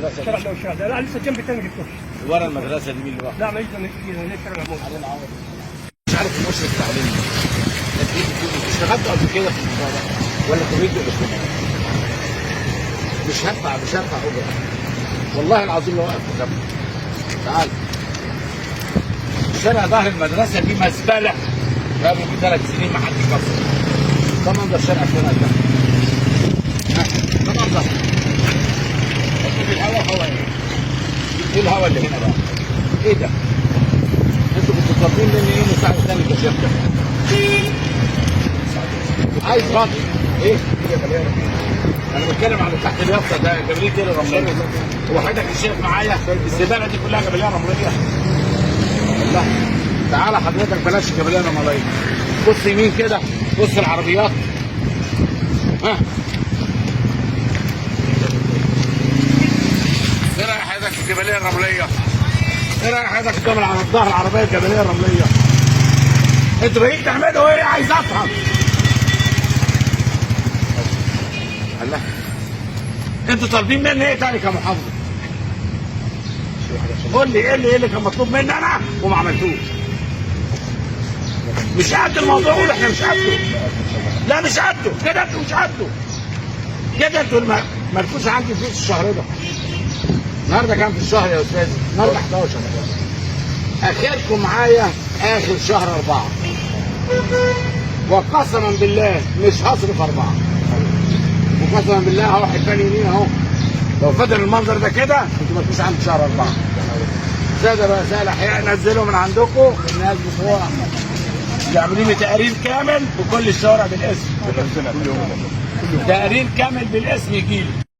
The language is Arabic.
المدرسه شارع لو شارع، لا لسه جنب الثاني جبتوش. ورا المدرسه دي مين اللي لا ما يقدر هناك شارع العمود. مش عارف المشرف التعليمي اشتغلتوا قبل كده في الموضوع ده ولا تريدوا الاجتماع؟ مش هدفع اجره والله العظيم لو وقفت جنبي. تعال شارع ظهر المدرسه دي مزبله بقى من 3 سنين ما حدش كسر. ده منظر شارع فين ده؟ ده منظر في الهواء هوا ايه الهواء اللي هنا ده؟ ايه ده؟ انتوا كنتوا طالبين مني ايه مساعد ثاني كشيخ ده؟ عايز فاضي ايه؟ انا بتكلم على تحت اليافطه ده جبليه كده رمليه. هو حضرتك الشيخ معايا الزباله دي كلها جبليه رمليه. والله تعالى حضرتك بلاش جبليه رمليه. بص يمين كده بص العربيات ها ايه رايك حضرتك في الجبليه الرمليه؟ ايه رايك حضرتك قدام الظهر العربيه الجبليه الرمليه؟ انتوا جايين تعملوا ايه؟ عايز افهم. الله انتوا طالبين مني ايه تاني كمحافظه؟ قول لي ايه اللي كان مطلوب مني انا وما عملتوش؟ مش قد الموضوع. قول احنا مش قده. لا مش قده كده. انتوا مش قده كده. انتوا مالكوش عندي فلوس الشهر ده. النهارده كام في الشهر يا استاذ؟ النهارده 11. اخركم معايا اخر شهر 4 وقسما بالله مش هصرف 4 وقسما بالله هروح الثاني يمين اهو. لو فضل المنظر ده كده انتوا مالكوش عندي شهر 4. ساده رؤساء الاحياء نزلوا من عندكم الناس بتوع يعملوا لي تقرير كامل بكل الشوارع بالاسم. تقرير كامل بالاسم يجي لي.